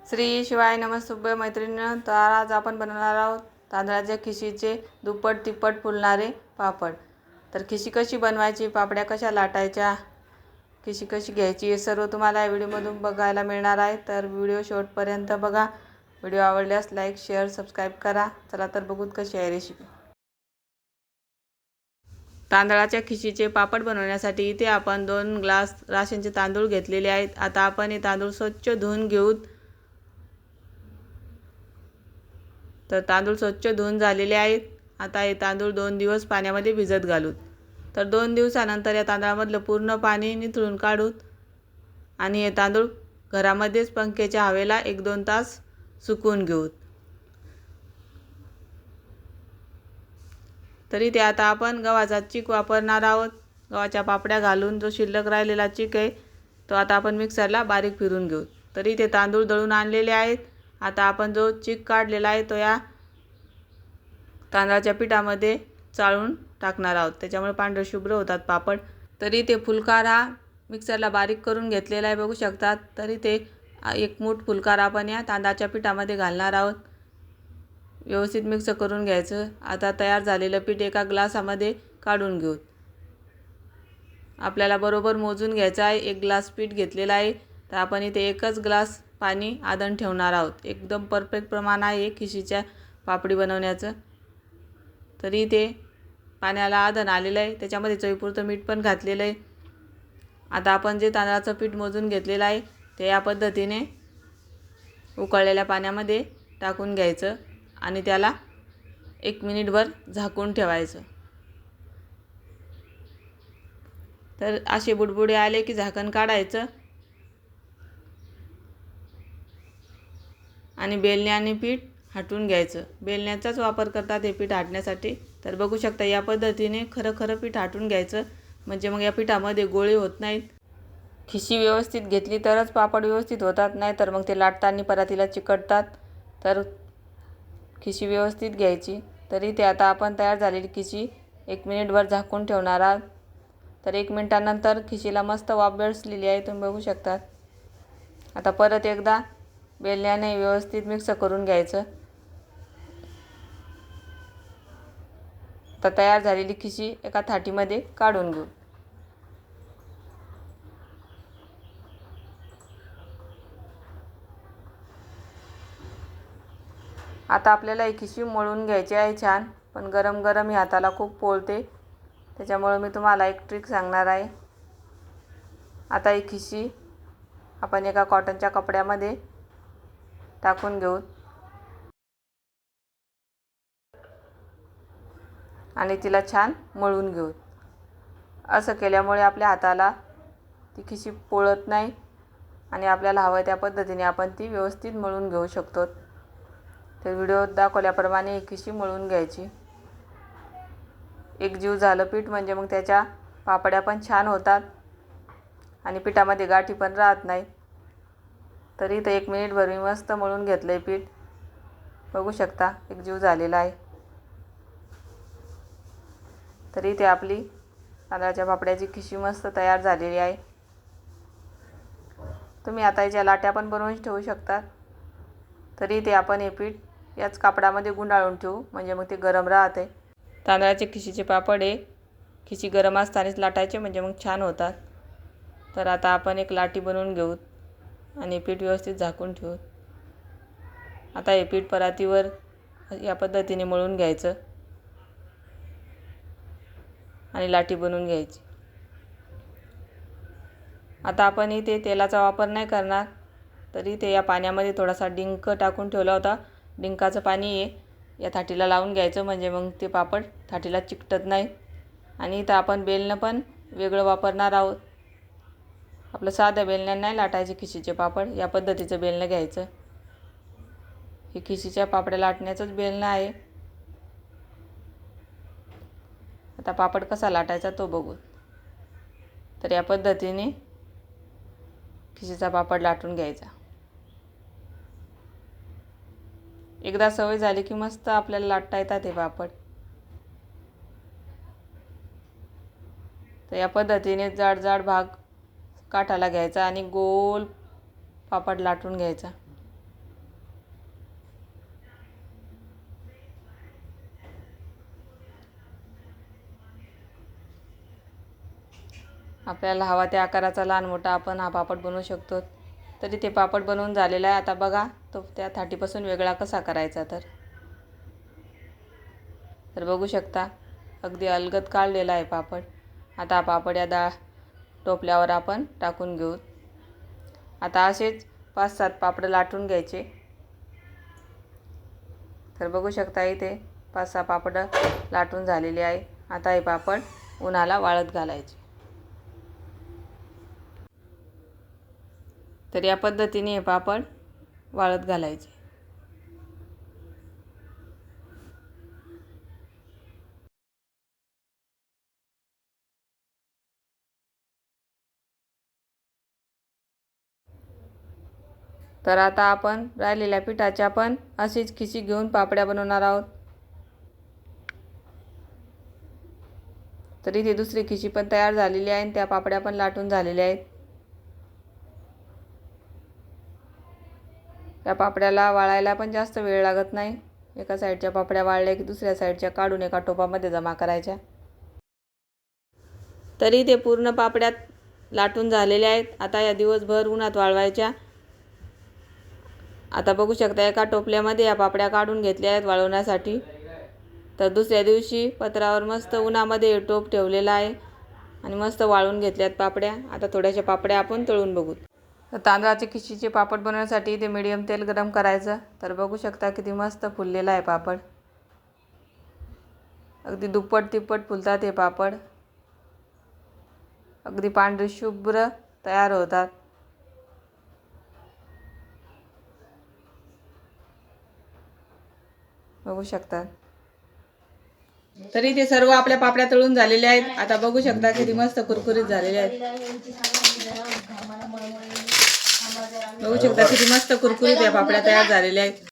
श्री शिवाय नमस्तुभ्य मैत्रिणींनो, तर आज आपण बनवणार आहोत तांदळाच्या खिशीचे दुप्पट तिप्पट फुलणारे पापड। तर खिशी कशी बनवायची, पापड्या कशा लाटायच्या, खिशी कशी घ्यायची हे सर्व तुम्हाला या व्हिडिओमधून बघायला मिळणार आहे। तर व्हिडिओ शेवटपर्यंत बघा। व्हिडिओ आवडल्यास लाईक शेअर सबस्क्राईब करा। चला तर बघूत कशी आहे रेसिपी। तांदळाच्या खिशीचे पापड बनवण्यासाठी इथे आपण 2 ग्लास राशनचे तांदूळ घेतलेले आहेत। आता आपण हे तांदूळ स्वच्छ धुवून घेऊ। तर तांदूळ स्वच्छ धुवून झालेले आहेत। आता हे तांदूळ 2 दिवस पाण्यामध्ये भिजत घालूत। तर 2 दिवसानंतर या तांदळामधलं पूर्ण पाणी निथळून काढूत आणि हे तांदूळ घरामध्येच पंख्याच्या हवेला 1-2 तास सुकवून घेऊत। तरी ते आता आपण गव्हाचा चीक वापरणार आहोत। गव्हाच्या पापड्या घालून जो शिल्लक राहिलेला चीक आहे तो आता आपण मिक्सरला बारीक फिरून घेऊ। तरी ते तांदूळ दळून आणलेले आहेत। आता आपण जो चीक काढलेला आहे तो या तांदळाच्या पिठामध्ये चाळून टाकणार आहोत। त्याच्यामुळे पांढरे शुभ्र होतात पापड। तरी ते फुलकार हा मिक्सरला बारीक करून घेतलेला आहे, बघू शकतात। तरी ते 1 मूठ फुलकार आपण या तांदळाच्या पिठामध्ये घालणार आहोत। व्यवस्थित मिक्स करून घ्यायचं। आता तयार झालेलं पीठ एका ग्लासामध्ये काढून घेऊ। आपल्याला बरोबर मोजून घ्यायचं आहे। 1 ग्लास पीठ घेतलेलं आहे, तर आपण इथे 1च ग्लास पाणी आधण ठेवणार आहोत। एकदम परफेक्ट प्रमाण आहे खिशीच्या पापडी बनवण्याचं। तरी ते पाण्याला आधण आलेलं आहे, त्याच्यामध्ये चवीपुरतं मीठ पण घातलेलं आहे। आता आपण जे तांदळाचं पीठ मोजून घेतलेलं आहे ते या पद्धतीने उकळलेल्या पाण्यामध्ये टाकून घ्यायचं आणि त्याला 1 मिनिटभर झाकून ठेवायचं। तर असे बुडबुडे आले की झाकण काढायचं आणि बेलण्याने पीठ हटवून घ्यायचं। बेलण्याचाच वापर करतात हे पीठ हटण्यासाठी। तर बघू शकता या पद्धतीने खरं पीठ हटवून घ्यायचं, म्हणजे मग या पिठामध्ये गोळे होत नाहीत। खिशी व्यवस्थित घेतली तरच पापड व्यवस्थित होतात, नाही तर मग ते लाटताना परातीला चिकटतात। तर खिशी व्यवस्थित घ्यायची। तरी ते आता आपण तयार झालेली खिशी 1 मिनिटभर झाकून ठेवणार आहोत। तर 1 मिनिटानंतर खिशीला मस्त वाफ बसलेली आहे, तुम्ही बघू शकतात। आता परत एकदा बेलण्याने व्यवस्थित मिक्स करून घ्यायचं। तर तयार झालेली खिशी एका थाटीमध्ये काढून घेऊ। आता आपल्याला ही खिशी मळून घ्यायची आहे छान, पण गरम गरम ही हाताला खूप पोळते, त्याच्यामुळे मी तुम्हाला एक ट्रिक सांगणार आहे। आता ही खिशी आपण एका कॉटनच्या कपड्यामध्ये टाकून घेऊ आणि तिला छान मळून घेऊ। असं केल्यामुळे आपल्या हाताला ती खिशी पोळत नाही आणि आपल्याला हवं त्या पद्धतीने आपण ती व्यवस्थित मळून घेऊ शकतो। तर व्हिडिओत दाखवल्याप्रमाणे ही खिशी मळून घ्यायची। एकजीव झालं पीठ म्हणजे मग त्याच्या पापड्या पण छान होतात आणि पिठामध्ये गाठी पण राहत नाही। तरी इथं 1 मिनिटभर मी मस्त मळून घेतलंय पीठ, बघू शकता एकजीव झालेला आहे। तरी ते आपली तांदळाच्या पापड्याची खिशी मस्त तयार झालेली आहे। तुम्ही आता याच्या लाट्या पण बनवून ठेवू शकता। तरी ते आपण हे पीठ याच कापडामध्ये गुंडाळून ठेवू, म्हणजे मग ते गरम राहते। तांदळाचे खिशीचे पापड हे खिशी गरम असतानाच लाटायचे, म्हणजे मग छान होतात। तर आता आपण एक लाटी बनवून घेऊ आणि पीठ व्यवस्थित झाकून ठेवू। आता हे पीठ परातीवर या पद्धतीने मळून घ्यायचं आणि लाटी बनवून घ्यायची। आता आपण इथे तेलाचा वापर नाही करणार, तरी ते या पाण्यामध्ये थोडासा डिंक टाकून ठेवला होता। डिंकाचं पाणी आहे या थाटीला लावून घ्यायचं, म्हणजे मग ते पापड थाटीला चिकटत नाही। आणि इथं आपण बेलणं पण वेगळं वापरणार आहोत। आपलं साध्या बेलण्याने नाही लाटायचे खिशीचे पापड, या पद्धतीचं बेलणं घ्यायचं। हे खिशीच्या पापड्या लाटण्याचंच बेलणं आहे। आता पापड कसा लाटायचा तो बघू। तर या पद्धतीने खिशीचा पापड लाटून घ्यायचा। एकदा सवय झाली की मस्त आपल्याला लाटता येतात हे पापड। तर या पद्धतीने जाड भाग काठाला घ्यायचा आणि गोल पापड लाटून घ्यायचा। आपल्याला हवा त्या आकाराचा लहान मोठा आपण हा पापड बनवू शकतो. तरी ते पापड बनवून झालेला आहे. आता बघा तो त्या थाटीपासून वेगळा कसा करायचा. तर बघू शकता अगदी अलगद काढलेला आहे पापड. आता हा पापड या टोपल्यावर आपण टाकून घेऊ. आता असेच 5-7 पापड लाटून घ्यायचे. तर बघू शकता इथे 5-6 पापड लाटून झालेले आहे. आता हे पापड उन्हाला वाळत घालायचे. तर या पद्धतीने हे पापड वाळत घालायचे. तर आता आपण राहिलेल्या पिठाच्या पण अशीच खिशी घेऊन पापड्या बनवणार आहोत. तर इथे दुसरी खिशी पण तयार झालेली आहे आणि त्या पापड्या पण लाटून झालेल्या आहेत. त्या पापड्याला वाळायला पण जास्त वेळ लागत नाही. एका साईडच्या पापड्या वाळल्या की दुसऱ्या साईडच्या काढून एका टोपामध्ये जमा करायच्या. तरी ते पूर्ण पापड्यात लाटून झालेल्या आहेत. आता या दिवसभर उन्हात वाळवायच्या. आता बघू शकता एका टोपल्यामध्ये या पापड्या काढून घेतल्या आहेत वाळवण्यासाठी. तर दुसऱ्या दिवशी पत्रावर मस्त उन्हामध्ये टोप ठेवलेला आहे आणि मस्त वाळून घेतल्यात पापड्या. आता थोड्याशा पापड्या आपण तळून बघू. तर तांदळाचे खिशीचे पापड बनवण्यासाठी इथे मीडियम तेल गरम करायचं. तर बघू शकता किती मस्त फुललेला आहे पापड. अगदी दुप्पट तिप्पट फुलतात हे पापड. अगदी पांढरे शुभ्र तयार होतात. बघू शकता. तरी ते सर्व आपल्या पापड्या तळून झालेल्या आहेत. आता बघू शकता किती मस्त कुरकुरीत झालेले आहेत. बघू शकता किती मस्त कुरकुरीत या पापड्या तयार झालेल्या आहेत.